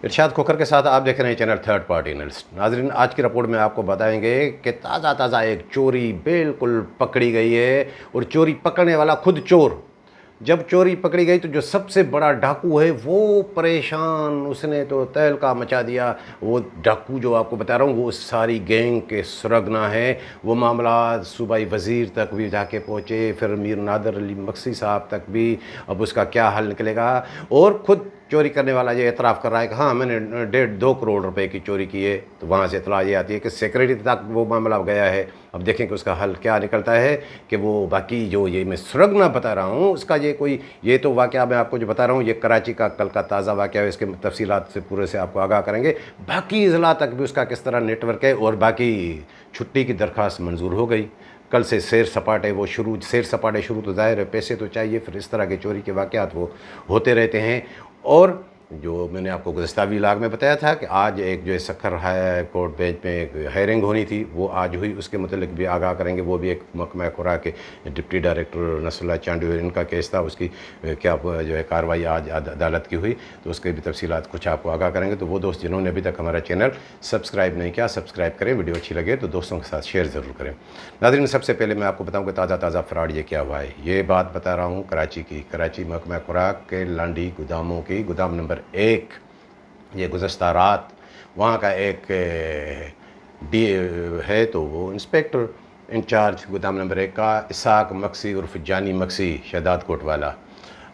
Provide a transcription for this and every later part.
ارشاد کھوکھر کے ساتھ آپ دیکھ رہے ہیں چینل تھرڈ پارٹی نیوز۔ ناظرین، آج کی رپورٹ میں آپ کو بتائیں گے کہ تازہ ایک چوری بالکل پکڑی گئی ہے، اور چوری پکڑنے والا خود چور۔ جب چوری پکڑی گئی تو جو سب سے بڑا ڈاکو ہے وہ پریشان، اس نے تو تہلکہ مچا دیا۔ وہ ڈاکو جو آپ کو بتا رہا ہوں وہ ساری گینگ کے سرغنہ ہے۔ وہ معاملات صوبائی وزیر تک بھی جا کے پہنچے، پھر میر نادر علی مکسی صاحب تک بھی۔ اب اس کا کیا حل نکلے گا؟ اور خود چوری کرنے والا یہ اعتراف کر رہا ہے کہ ہاں میں نے 1.5-2 کروڑ روپے کی چوری کی ہے۔ تو وہاں سے اطلاع یہ آتی ہے کہ سیکریٹری تک وہ معاملہ گیا ہے۔ اب دیکھیں کہ اس کا حل کیا نکلتا ہے، کہ وہ باقی جو یہ میں سرغنہ بتا رہا ہوں اس کا یہ تو واقعہ میں آپ کو جو بتا رہا ہوں یہ کراچی کا کل کا تازہ واقعہ ہے، اس کے تفصیلات سے پورے سے آپ کو آگاہ کریں گے۔ باقی اضلاع تک بھی اس کا کس طرح نیٹ ورک ہے، اور باقی چھٹی کی درخواست منظور ہو گئی۔ کل سے سیر سپاٹے شروع، تو ظاہر ہے پیسے تو چاہیے، پھر اس طرح کے چوری کے واقعات وہ ہوتے رہتے ہیں۔ اور جو میں نے آپ کو گزشتہ ولاگ میں بتایا تھا کہ آج ایک جو ہے سکھر ہائی کورٹ بینچ میں ایک ہیئرنگ ہونی تھی، وہ آج ہوئی، اس کے متعلق بھی آگاہ کریں گے۔ وہ بھی ایک محکمہ خوراک کے ڈپٹی ڈائریکٹر نصر اللہ چانڈو ان کا کیس تھا، اس کی کیا جو ہے کارروائی آج عدالت کی ہوئی، تو اس کے بھی تفصیلات کچھ آپ کو آگاہ کریں گے۔ تو وہ دوست جنہوں نے ابھی تک ہمارا چینل سبسکرائب نہیں کیا، سبسکرائب کریں، ویڈیو اچھی لگے تو دوستوں کے ساتھ شیئر ضرور کریں۔ ناظرین، سب سے پہلے میں آپ کو بتاؤں کہ تازہ فراڈ یہ کیا ہوا ہے۔ یہ بات بتا رہا ہوں کراچی محکمہ خوراک کے لانڈی گوداموں کی گودام نمبر 1۔ یہ گزشتہ رات وہاں کا ایک ڈی ہے، تو وہ انسپیکٹر انچارج گودام نمبر 1 کا اسحاق مکسی عرف جانی مکسی شہداد کوٹ والا،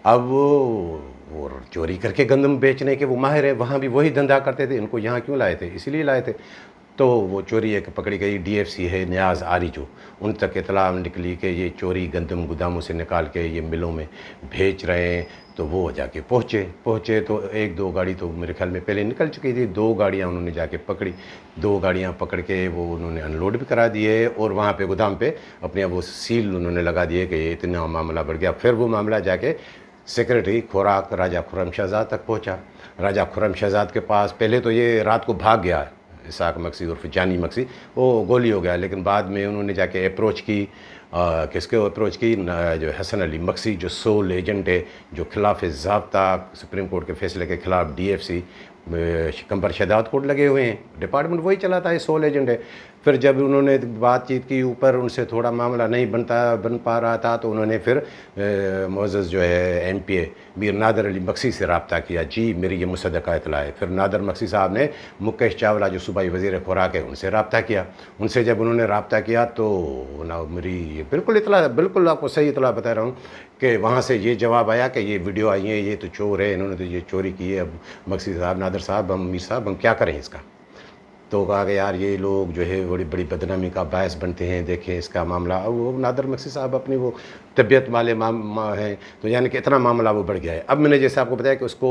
اب وہ چوری کر کے گندم بیچنے کے وہ ماہر ہے، وہاں بھی وہی دھندا کرتے تھے۔ ان کو یہاں کیوں لائے تھے؟ اسی لیے لائے تھے۔ تو وہ چوری ایک پکڑی گئی، ڈی ایف سی ہے نیاز آری جو، ان تک اطلاع نکلی کہ یہ چوری گندم گوداموں سے نکال کے یہ ملوں میں بھیج رہے ہیں۔ تو وہ جا کے پہنچے تو 1-2 گاڑی تو میرے خیال میں پہلے نکل چکی تھی، 2 گاڑیاں انہوں نے جا کے پکڑی، 2 گاڑیاں پکڑ کے وہ انہوں نے ان لوڈ بھی کرا دیے، اور وہاں پہ گودام پہ اپنے وہ سیل انہوں نے لگا دیے کہ یہ اتنا معاملہ بڑھ گیا۔ پھر وہ معاملہ جا کے سیکریٹری خوراک راجہ خرم شہزاد تک پہنچا۔ راجہ خرم شہزاد کے پاس پہلے تو یہ رات کو بھاگ گیا اسحاق مکسی عرف جانی مکسی، وہ گولی ہو گیا، لیکن بعد میں انہوں نے جا کے اپروچ کی، کس کے اپروچ کی؟ جو حسن علی مکسی جو سول ایجنٹ ہے، جو خلاف ضابطہ سپریم کورٹ کے فیصلے کے خلاف ڈی ایف سی کمبر شہداد کوٹ لگے ہوئے ہیں، ڈپارٹمنٹ وہی چلاتا ہے، سول ایجنٹ ہے۔ پھر جب انہوں نے بات چیت کی اوپر، ان سے تھوڑا معاملہ نہیں بن پا رہا تھا، تو انہوں نے پھر معزز جو ہے ایم پی اے میر نادر علی مکسی سے رابطہ کیا، جی میری یہ مصدقہ اطلاع ہے۔ پھر نادر مکسی صاحب نے مکیش چاولہ جو صوبائی وزیر خوراک ہے ان سے رابطہ کیا۔ ان سے جب انہوں نے رابطہ کیا تو میری یہ بالکل آپ کو صحیح اطلاع بتا رہا ہوں کہ وہاں سے یہ جواب آیا کہ یہ ویڈیو آئی ہے، یہ تو چور ہے، انہوں نے تو یہ چوری کی ہے۔ اب مکسی صاحب، نادر صاحب، میر صاحب، ہم کیا کریں اس کا؟ تو کہا کہ یار یہ لوگ جو ہے بڑی بدنامی کا باعث بنتے ہیں، دیکھیں اس کا معاملہ۔ اب وہ نادر مکسی صاحب اپنی وہ طبیعت والے ہیں، تو یعنی کہ اتنا معاملہ وہ بڑھ گیا ہے۔ اب میں نے جیسے آپ کو بتایا کہ اس کو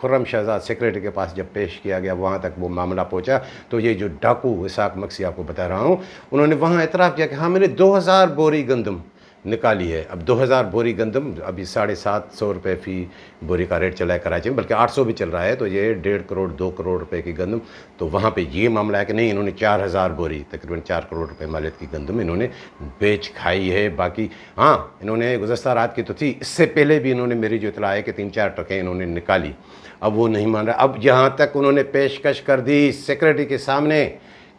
خرم شہزاد سیکریٹری کے پاس جب پیش کیا گیا، وہاں تک وہ معاملہ پہنچا، تو یہ جو ڈاکو اسحاق مکسی آپ کو بتا رہا ہوں، انہوں نے وہاں اعتراف کیا کہ ہاں میں نے 2000 بوری گندم نکالی ہے۔ اب 2000 بوری گندم ابھی 750 روپے فی بوری کا ریٹ چلا ہے کراچی میں، بلکہ 800 بھی چل رہا ہے، تو یہ 1.5 کروڑ 2 کروڑ روپے کی گندم۔ تو وہاں پہ یہ معاملہ ہے کہ نہیں، انہوں نے 4000 بوری تقریباً 4 کروڑ روپے مالیت کی گندم انہوں نے بیچ کھائی ہے۔ باقی ہاں انہوں نے گزشتہ رات کی تو تھی، اس سے پہلے بھی انہوں نے میری جو اطلاع ہے کہ 3-4 ٹرکیں انہوں نے نکالی۔ اب وہ نہیں مان رہا، اب یہاں تک انہوں نے پیشکش کر دی سیکریٹری کے سامنے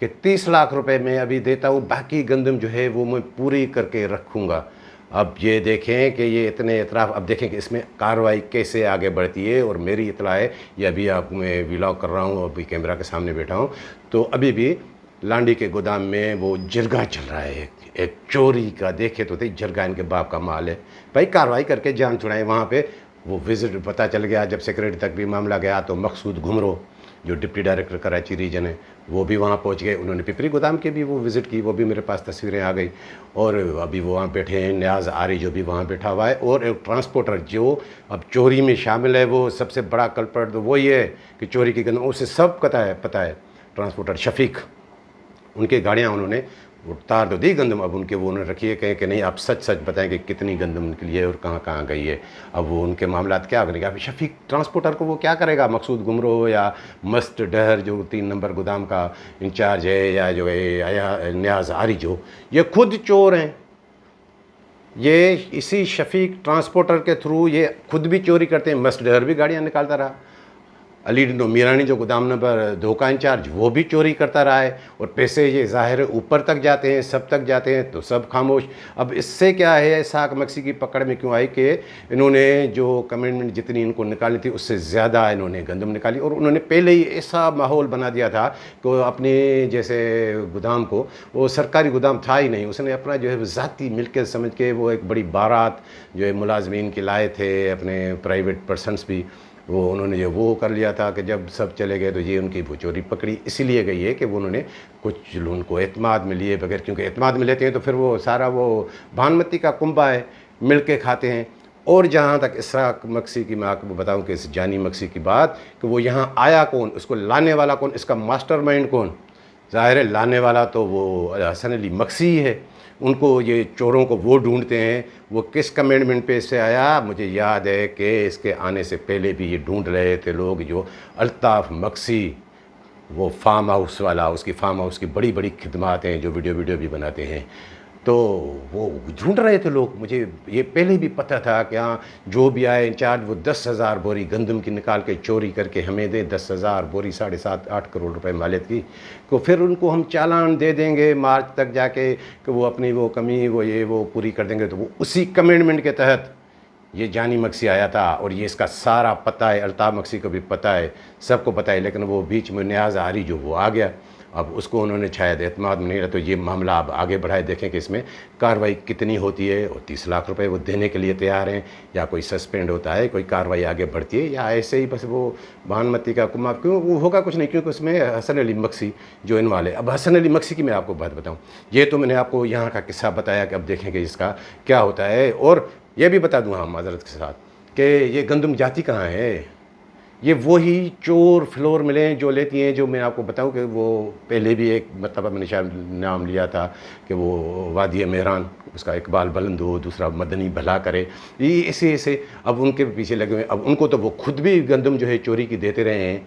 کہ 30 لاکھ روپے میں ابھی دیتا ہوں، باقی گندم جو ہے وہ میں پوری کر کے رکھوں گا۔ اب یہ دیکھیں کہ یہ اتنے اعتراف، اب دیکھیں کہ اس میں کارروائی کیسے آگے بڑھتی ہے۔ اور میری اطلاع ہے، یہ ابھی آپ میں ولاگ کر رہا ہوں، ابھی کیمرہ کے سامنے بیٹھا ہوں، تو ابھی بھی لانڈی کے گودام میں وہ جرگہ چل رہا ہے ایک چوری کا۔ دیکھے تو تھے جرگہ ان کے باپ کا مال ہے، بھائی کارروائی کر کے جان چھڑائیں۔ وہاں پہ وہ وزٹ پتہ چل گیا، جب سیکریٹری تک بھی معاملہ گیا تو مقصود گھمرو جو ڈپٹی ڈائریکٹر کراچی ریجن ہے وہ بھی وہاں پہنچ گئے، انہوں نے پپری گودام کے بھی وہ وزٹ کی، وہ بھی میرے پاس تصویریں آ گئی۔ اور ابھی وہ وہاں بیٹھے ہیں، نیاز آری جو بھی وہاں بیٹھا ہوا ہے، اور ایک ٹرانسپورٹر جو اب چوری میں شامل ہے، وہ سب سے بڑا کلپرٹ تو وہی ہے کہ چوری کی گندم اسے سب پتہ ہے ٹرانسپورٹر شفیق، ان کی گاڑیاں انہوں نے اتار تو دی گندم، اب ان کے وہ انہوں نے رکھی ہے، کہیں کہ نہیں آپ سچ بتائیں کہ کتنی گندم نکلی ہے اور کہاں گئی ہے۔ اب وہ ان کے معاملات کیا کریں گے؟ اب شفیق ٹرانسپورٹر کو وہ کیا کرے گا؟ مقصود گمرو یا مست ڈہر جو 3 نمبر گودام کا انچارج ہے، یا جو ہے نیاز آری جو، یہ خود چور ہیں۔ یہ اسی شفیق ٹرانسپورٹر کے تھرو یہ خود بھی چوری کرتے ہیں، مسٹ ڈہر بھی گاڑیاں نکالتا رہا، علی ڈنڈو میرانی جو گودام نمبر 2 کا انچارج وہ بھی چوری کرتا رہا ہے، اور پیسے یہ ظاہر ہے اوپر تک جاتے ہیں، سب تک جاتے ہیں، تو سب خاموش۔ اب اس سے کیا ہے، اسحاق مکسی کی پکڑ میں کیوں آئی کہ انہوں نے جو کمنٹمنٹ جتنی ان کو نکالنی تھی اس سے زیادہ انہوں نے گندم نکالی، اور انہوں نے پہلے ہی ایسا ماحول بنا دیا تھا کہ وہ اپنے جیسے گودام کو، وہ سرکاری گودام تھا ہی نہیں، اس نے اپنا جو ہے ذاتی ملکیت سمجھ کے وہ ایک بڑی بارات جو ہے ملازمین کے لائے تھے، اپنے پرائیویٹ پرسنس بھی، وہ انہوں نے وہ کر لیا تھا کہ جب سب چلے گئے تو یہ ان کی وہ چوری پکڑی اسی لیے گئی ہے کہ وہ انہوں نے کچھ ان کو اعتماد میں لیے بغیر، کیونکہ اعتماد میں لیتے ہیں تو پھر وہ سارا وہ بھانمتی کا کنبہ ہے، مل کے کھاتے ہیں۔ اور جہاں تک اسحاق مکسی کی میں آپ کو بتاؤں کہ اس جانی مکسی کی بات کہ وہ یہاں آیا کون، اس کو لانے والا کون، اس کا ماسٹر مائنڈ کون، ظاہر ہے لانے والا تو وہ حسن علی مکسی ہے، ان کو یہ چوروں کو وہ ڈھونڈتے ہیں، وہ کس کمنٹمنٹ پہ اس سے آیا، مجھے یاد ہے کہ اس کے آنے سے پہلے بھی یہ ڈھونڈ رہے تھے لوگ، جو الطاف مکسی وہ فارم ہاؤس والا، اس کی فارم ہاؤس کی بڑی بڑی خدمات ہیں جو ویڈیو بھی بناتے ہیں، تو وہ ڈھونڈ رہے تھے لوگ، مجھے یہ پہلے بھی پتہ تھا کہ ہاں جو بھی آئے انچارج وہ 10,000 بوری گندم کی نکال کے چوری کر کے ہمیں دیں، 10,000 بوری 7.5-8 کروڑ روپے مالیت کی، تو پھر ان کو ہم چالان دے دیں گے مارچ تک جا کے کہ وہ اپنی وہ کمی وہ پوری کر دیں گے، تو وہ اسی کمنٹمنٹ کے تحت یہ جانی مکسی آیا تھا، اور یہ اس کا سارا پتہ ہے، الطاف مکسی کو بھی پتہ ہے، سب کو پتہ ہے، لیکن وہ بیچ میں نیاز آری جو وہ آ گیا، اب اس کو انہوں نے شاید اعتماد میں نہیں رہا، تو یہ معاملہ اب آگے بڑھائے، دیکھیں کہ اس میں کارروائی کتنی ہوتی ہے، اور 30 لاکھ روپے وہ دینے کے لیے تیار ہیں، یا کوئی سسپینڈ ہوتا ہے، کوئی کارروائی آگے بڑھتی ہے، یا ایسے ہی بس وہ بھانمتی کا کما، کیوں وہ ہوگا کچھ نہیں، کیونکہ اس میں حسن علی مکسی جو انوالو ہے۔ اب حسن علی مکسی کی میں آپ کو بات بتاؤں، یہ تو میں نے آپ کو یہاں کا قصہ بتایا کہ اب دیکھیں کہ اس کا کیا ہوتا ہے، اور یہ بھی بتا دوں ہاں معذرت کے ساتھ کہ یہ گندم جاتی کہاں ہے، یہ وہی چور فلور ملیں جو لیتی ہیں، جو میں آپ کو بتاؤں کہ وہ پہلے بھی ایک مرتبہ میں نے شاید نام لیا تھا کہ وہ وادی مہران، اس کا اقبال بلند ہو، دوسرا مدنی بھلا کرے، یہ ایسے اب ان کے پیچھے لگے ہوئے، اب ان کو تو وہ خود بھی گندم جو ہے چوری کی دیتے رہے ہیں،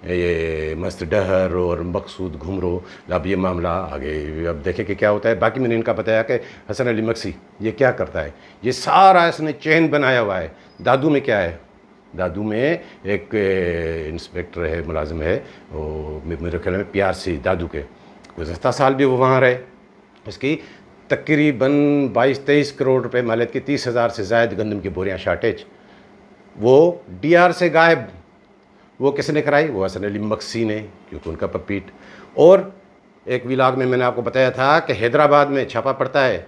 یہ مست ڈہر اور مقصود گھمرو، اب یہ معاملہ آگے اب دیکھیں کہ کیا ہوتا ہے۔ باقی میں نے ان کا بتایا کہ حسن علی مکسی یہ کیا کرتا ہے، یہ سارا اس نے چین بنایا ہوا ہے۔ دادو میں کیا ہے، دادو میں ایک انسپیکٹر ہے، ملازم ہے، وہ میرے خیال میں PRC دادو کے، گزشتہ سال بھی وہ وہاں رہے، اس کی تقریباً 22-23 کروڑ روپے مالیت کی، 30,000 سے زائد گندم کی بوریاں شارٹیج، وہ DR سے غائب، وہ کس نے کرائی، وہ حسن علی مکسی نے، کیونکہ ان کا پپیٹ۔ اور ایک ولاگ میں نے آپ کو بتایا تھا کہ حیدرآباد میں چھاپا پڑتا ہے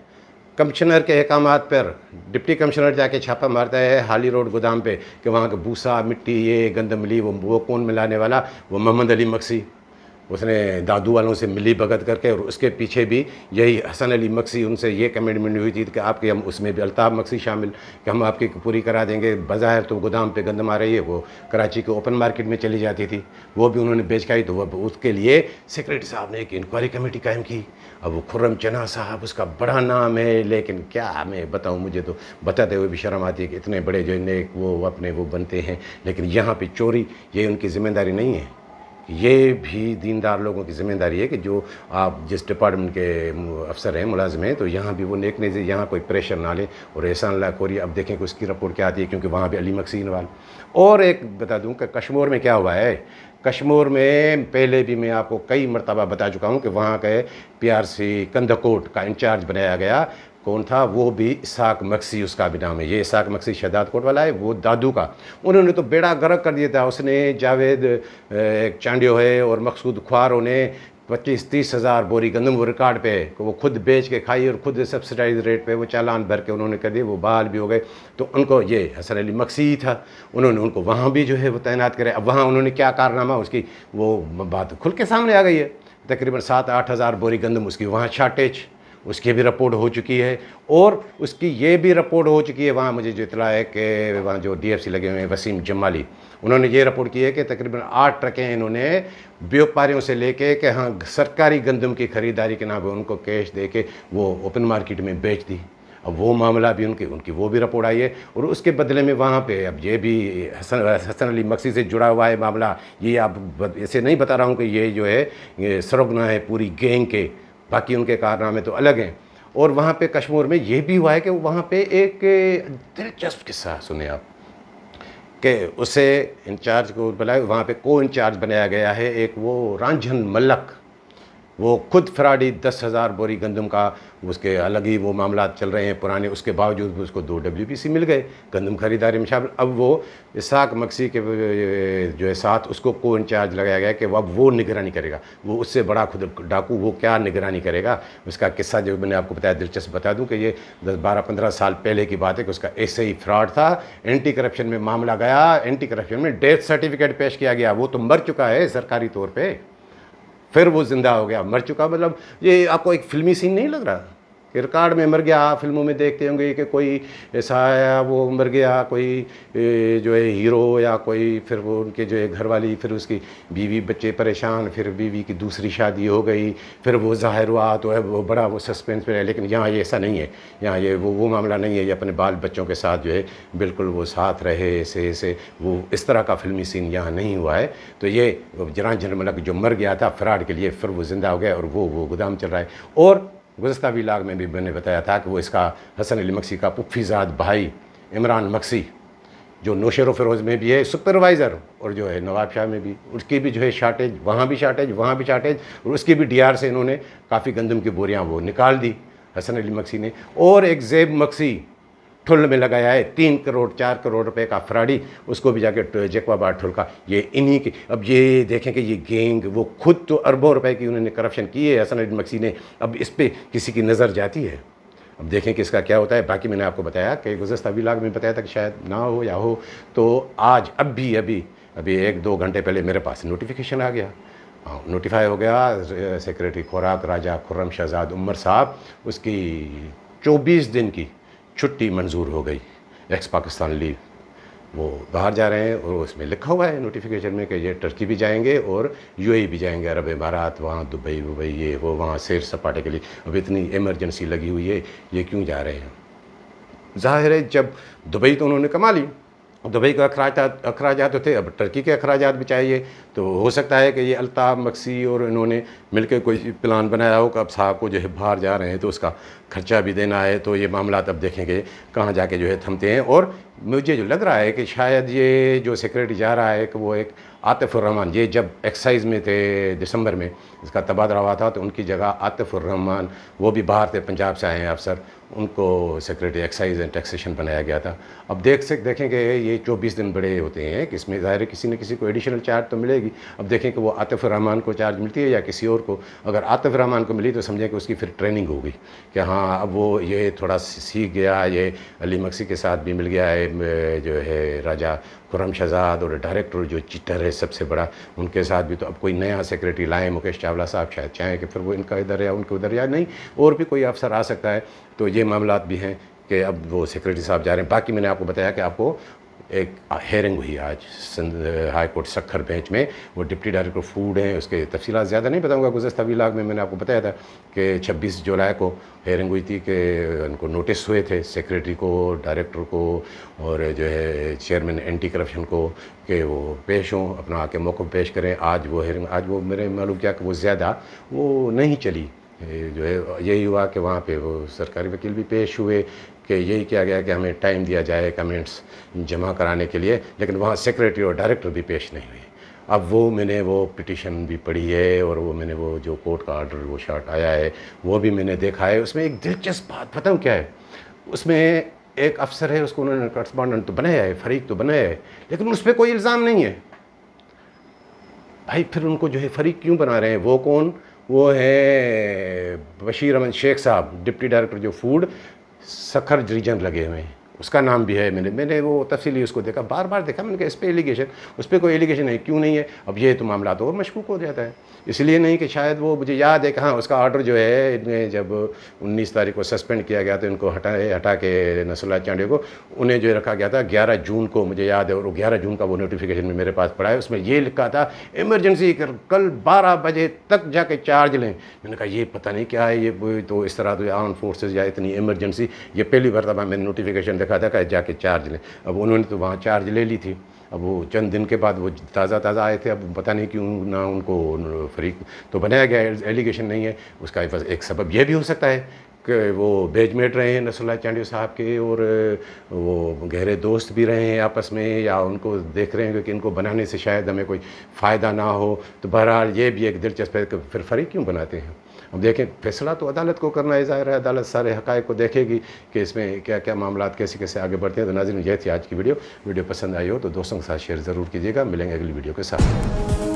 کمشنر کے احکامات پر، ڈپٹی کمشنر جا کے چھاپا مارتا ہے حالی روڈ گودام پہ کہ وہاں کا بھوسا مٹی یہ گندم ملی، وہ کون ملانے والا، وہ محمد علی مکسی، اس نے دادو والوں سے ملی بھگت کر کے، اور اس کے پیچھے بھی یہی حسن علی مکسی، ان سے یہ کمٹمنٹ ہوئی تھی کہ آپ کے، ہم اس میں بھی الطاف مکسی شامل کہ ہم آپ کی پوری کرا دیں گے، بظاہر تو گودام پہ گندم آ رہی ہے، وہ کراچی کے اوپن مارکیٹ میں چلی جاتی تھی، وہ بھی انہوں نے بیچ کرائی، تو وہ اس کے لیے سیکرٹری صاحب نے ایک انکوائری کمیٹی قائم کی۔ اب وہ خرم چنا صاحب، اس کا بڑا نام ہے، لیکن کیا میں بتاؤں، مجھے تو بتاتے ہوئے بھی شرم آتی ہے کہ اتنے بڑے جو نیک وہ اپنے وہ بنتے ہیں، لیکن یہاں پہ چوری یہ ان کی ذمہ داری نہیں ہے، یہ بھی دیندار لوگوں کی ذمہ داری ہے کہ جو آپ جس ڈپارٹمنٹ کے افسر ہیں، ملازم ہیں، تو یہاں بھی وہ نیک نیزی، یہاں کوئی پریشر نہ لیں، اور احسان اللہ کوری اب دیکھیں کہ اس کی رپورٹ کیا آتی ہے، کیونکہ وہاں بھی علی مکسی انوال۔ اور ایک بتا دوں کہ کشمور میں کیا ہوا ہے، کشمور میں پہلے بھی میں آپ کو کئی مرتبہ بتا چکا ہوں کہ وہاں کے PRC کندھکوٹ کا انچارج بنایا گیا، کون تھا، وہ بھی اسحاق مکسی، اس کا بھی نام ہے، یہ اسحاق مکسی شہداد کوٹ والا ہے، وہ دادو کا، انہوں نے تو بیڑا غرق کر دیا تھا، اس نے جاوید ایک چانڈیو ہے اور مقصود کھواروں نے 25-30 ہزار بوری گندم وہ ریکارڈ پہ ہے کہ وہ خود بیچ کے کھائی، اور خود سبسڈائز ریٹ پہ وہ چالان بھر کے انہوں نے کر دیے، وہ بحال بھی ہو گئے، تو ان کو یہ حسن علی مکسی ہی تھا، انہوں نے ان کو وہاں بھی جو ہے وہ تعینات کرے۔ اب وہاں انہوں نے کیا کارنامہ، اس کی وہ بات کھل کے سامنے آ گئی ہے، تقریباً 7-8 ہزار بوری گندم اس کی وہاں شارٹیج، اس کی بھی رپورٹ ہو چکی ہے، اور اس کی یہ بھی رپورٹ ہو چکی ہے، وہاں مجھے جو اطلاع ہے کہ وہاں جو DFC لگے ہوئے ہیں وسیم جمالی، انہوں نے یہ رپورٹ کی ہے کہ تقریباً 8 ٹرکیں انہوں نے بیوپاریوں سے لے کے کہ ہاں سرکاری گندم کی خریداری کے نام پہ ان کو کیش دے کے وہ اوپن مارکیٹ میں بیچ دی۔ اب وہ معاملہ بھی ان کی وہ بھی رپورٹ آئی ہے، اور اس کے بدلے میں وہاں پہ اب یہ بھی حسن علی مکسی سے جڑا ہوا ہے معاملہ، یہ آپ ایسے نہیں بتا رہا ہوں کہ یہ جو ہے یہ سرغنہ ہے پوری گینگ کے، باقی ان کے کارنامے تو الگ ہیں۔ اور وہاں پہ کشمیر میں یہ بھی ہوا ہے کہ وہاں پہ ایک دلچسپ قصہ سنیں آپ کہ اسے انچارج کو بلائے، وہاں پہ کو انچارج بنایا گیا ہے ایک وہ رانجھن ملک، وہ خود فراڈی 10,000 بوری گندم کا، اس کے الگ ہی وہ معاملات چل رہے ہیں پرانے، اس کے باوجود بھی اس کو 2 WPC مل گئے گندم خریداری میں شامل۔ اب وہ اسحاق مکسی کے جو ہے ساتھ اس کو انچارج لگایا گیا کہ اب وہ نگرانی کرے گا، وہ اس سے بڑا خود ڈاکو، وہ کیا نگرانی کرے گا۔ اس کا قصہ جو میں نے آپ کو بتایا دلچسپ بتا دوں کہ یہ 10-12-15 سال پہلے کی بات ہے کہ اس کا ایسے ہی فراڈ تھا، اینٹی کرپشن میں معاملہ گیا، اینٹی کرپشن میں ڈیتھ سرٹیفکیٹ پیش کیا گیا، وہ تو مر چکا ہے سرکاری طور پہ، پھر وہ زندہ ہو گیا، مر چکا مطلب یہ آپ کو ایک فلمی سین نہیں لگ رہا کہ ریکارڈ میں مر گیا؟ فلموں میں دیکھتے ہوں گے کہ کوئی ایسا آیا وہ مر گیا، کوئی جو ہے ہیرو یا کوئی، پھر وہ ان کے جو ہے گھر والی، پھر اس کی بیوی بچے پریشان، پھر بیوی کی دوسری شادی ہو گئی، پھر وہ ظاہر ہوا تو ہے وہ بڑا وہ سسپینس میں ہے۔ لیکن یہاں یہ ایسا نہیں ہے، یہاں یہ وہ معاملہ نہیں ہے، یہ اپنے بال بچوں کے ساتھ جو ہے بالکل وہ ساتھ رہے، ایسے وہ اس طرح کا فلمی سین یہاں نہیں ہوا ہے۔ تو یہ رانجھن ملک جو مر گیا تھا فراڈ کے لیے، پھر وہ زندہ ہو گیا اور وہ گودام چل رہا ہے۔ اور گزشتہ ویلاگ میں بھی میں نے بتایا تھا کہ وہ اس کا حسن علی مکسی کا پھپھی زاد بھائی عمران مکسی، جو نوشیر و فیروز میں بھی ہے سپروائزر، اور جو ہے نواب شاہ میں بھی، اس کی بھی جو ہے شارٹیج، وہاں بھی شارٹیج، وہاں بھی شارٹیج، اور اس کی بھی DR سے انہوں نے کافی گندم کی بوریاں وہ نکال دی حسن علی مکسی نے۔ اور ایک زیب مکسی ٹھل میں لگایا ہے 3 کروڑ 4 کروڑ روپے کا فراڈی، اس کو بھی جا کے جیکوا بار ٹھل کا، یہ انہی کی۔ اب یہ دیکھیں کہ یہ گینگ وہ خود تو اربوں روپے کی انہوں نے کرپشن کی ہے حسن علی مکسی نے، اب اس پہ کسی کی نظر جاتی ہے؟ اب دیکھیں کہ اس کا کیا ہوتا ہے۔ باقی میں نے آپ کو بتایا کہ گزشتہ ویلاگ میں بتایا تھا کہ شاید نہ ہو یا ہو، تو آج ابھی 1-2 گھنٹے پہلے میرے پاس نوٹیفیکیشن آ گیا، نوٹیفائی ہو گیا، سیکریٹری خوراک راجہ خرم شہزاد عمر صاحب، اس کی 24 دن کی چھٹی منظور ہو گئی، ایکس پاکستان لیو، وہ باہر جا رہے ہیں، اور اس میں لکھا ہوا ہے نوٹیفیکیشن میں کہ یہ ٹرکی بھی جائیں گے اور UAE بھی جائیں گے، عرب امارات، وہاں دبئی یہ وہ، وہاں سیر سپاٹے کے لیے۔ اب اتنی ایمرجنسی لگی ہوئی ہے، یہ کیوں جا رہے ہیں؟ ظاہر ہے جب دبئی تو انہوں نے کما لی، دبئی کا اخراجات تو تھے، اب ٹرکی کے اخراجات بھی چاہیے، تو ہو سکتا ہے کہ یہ الطاف مکسی اور انہوں نے مل کے کوئی پلان بنایا ہو کہ اب صاحب کو جو ہے باہر جا رہے ہیں تو اس کا خرچہ بھی دینا ہے، تو یہ معاملات اب دیکھیں گے کہاں جا کے جو ہے تھمتے ہیں۔ اور مجھے جو لگ رہا ہے کہ شاید یہ جو سیکریٹری جا رہا ہے کہ وہ ایک عاطف الرحمان، یہ جب ایکسائز میں تھے دسمبر میں اس کا تبادلہ ہوا تھا، تو ان کی جگہ عاطف الرحمان، وہ بھی باہر تھے، پنجاب سے آئے ہیں افسر، ان کو سیکریٹری ایکسائز اینڈ ٹیکسیشن بنایا گیا تھا۔ اب دیکھیں کہ یہ 24 دن بڑے ہوتے ہیں کہ اس میں ظاہر ہے کسی نہ کسی کو ایڈیشنل چارج تو ملے گی۔ اب دیکھیں کہ وہ عاطف الرحمان کو چارج ملتی ہے یا کسی اور کو۔ اگر عاطف الرحمان کو ملی تو سمجھیں کہ اس کی پھر ٹریننگ ہوگی کہ ہاں اب وہ یہ تھوڑا سیکھ گیا، یہ علی مکسی کے ساتھ بھی مل گیا ہے جو ہے راجہ خرم شہزاد، اور ڈائریکٹر جو چیٹر ہے سب سے بڑا، ان کے ساتھ بھی۔ تو اب کوئی نیا سیکریٹری لائیں، مکیش چاولہ صاحب شاید چاہیں کہ پھر وہ ان کا ادھر یا ان کو ادھر، یا نہیں اور بھی کوئی افسر آ سکتا ہے۔ تو یہ معاملات بھی ہیں کہ اب وہ سیکریٹری صاحب جا رہے ہیں۔ باقی میں نے آپ کو بتایا کہ آپ کو ایک ہیئرنگ ہوئی آج ہائی کورٹ سکھر بینچ میں، وہ ڈپٹی ڈائریکٹر فوڈ ہیں، اس کے تفصیلات زیادہ نہیں بتاؤں گا۔ گزشتہ ویلاگ میں نے آپ کو بتایا تھا کہ 26 جولائی کو ہیئرنگ ہوئی تھی کہ ان کو نوٹس ہوئے تھے سیکریٹری کو، ڈائریکٹر کو، اور جو ہے چیئرمین اینٹی کرپشن کو، کہ وہ پیش ہوں، اپنا آ کے موقف پیش کریں۔ آج وہ ہیئرنگ، آج وہ میرے معلوم کیا کہ وہ زیادہ وہ نہیں چلی، جو ہے یہی ہوا کہ وہاں پہ وہ سرکاری وکیل بھی پیش ہوئے کہ یہی کیا گیا کہ ہمیں ٹائم دیا جائے کمنٹس جمع کرانے کے لیے، لیکن وہاں سیکریٹری اور ڈائریکٹر بھی پیش نہیں ہوئے۔ اب وہ میں نے وہ پٹیشن بھی پڑھی ہے، اور وہ میں نے وہ جو کورٹ کا آرڈر وہ شارٹ آیا ہے وہ بھی میں نے دیکھا ہے۔ اس میں ایک دلچسپ بات بتاؤں کیا ہے، اس میں ایک افسر ہے، اس کو انہوں نے کرسپونڈنٹ تو بنایا ہے، فریق تو بنایا ہے، لیکن اس پہ کوئی الزام نہیں ہے۔ بھائی پھر ان کو جو ہے فریق کیوں بنا رہے ہیں؟ وہ کون؟ وہ ہے بشیر احمد شیخ صاحب، ڈپٹی ڈائریکٹر جو فوڈ سکھر ریجن لگے ہوئے ہیں، اس کا نام بھی ہے۔ میں نے وہ تفصیلی اس کو دیکھا، بار بار دیکھا، میں نے کہا اس پہ ایلیگیشن، اس پہ کوئی ایلیگیشن ہے کیوں نہیں ہے؟ اب یہ تو معاملات اور مشکوک ہو جاتا ہے، اس لیے نہیں کہ شاید وہ، مجھے یاد ہے کہ ہاں اس کا آرڈر جو ہے انہیں جب 19 تاریخ کو سسپینڈ کیا گیا تو ان کو ہٹا کے نصر اللہ چانڈے کو انہیں جو رکھا گیا تھا 11 جون کو، مجھے یاد ہے، اور 11 جون کا وہ نوٹیفیکیشن میں میرے پاس پڑا ہے، اس میں یہ لکھا تھا ایمرجنسی کل 12 بجے تک جا کے چارج لیں۔ میں نے کہا یہ پتہ نہیں کیا ہے، یہ تو اس طرح تو آرم فورسز یا اتنی ایمرجنسی، یہ پہلی مرتبہ میں نے نوٹیفیکیشن دیکھا تھا کہ جا کے چارج لیں۔ اب انہوں نے تو وہاں چارج لے لی تھی، اب وہ چند دن کے بعد وہ تازہ آئے تھے، اب پتہ نہیں کیوں نہ ان کو فریق تو بنایا گیا، ایلیگیشن نہیں ہے۔ اس کا ایک سبب یہ بھی ہو سکتا ہے کہ وہ بیچ میٹ رہے ہیں نصر اللہ چانڈیو صاحب کے، اور وہ گہرے دوست بھی رہے ہیں آپس میں، یا ان کو دیکھ رہے ہیں کہ ان کو بنانے سے شاید ہمیں کوئی فائدہ نہ ہو. تو بہرحال یہ بھی ایک دلچسپ ہے کہ پھر فریق کیوں بناتے ہیں. اب دیکھیں فیصلہ تو عدالت کو کرنا ہے، ظاہر ہے عدالت سارے حقائق کو دیکھے گی کہ اس میں کیا کیا معاملات کیسے کیسے آگے بڑھتے ہیں. تو ناظرین یہ تھی آج کی ویڈیو پسند آئی ہو تو دوستوں کے ساتھ شیئر ضرور کیجیے گا. ملیں گے اگلی ویڈیو کے ساتھ.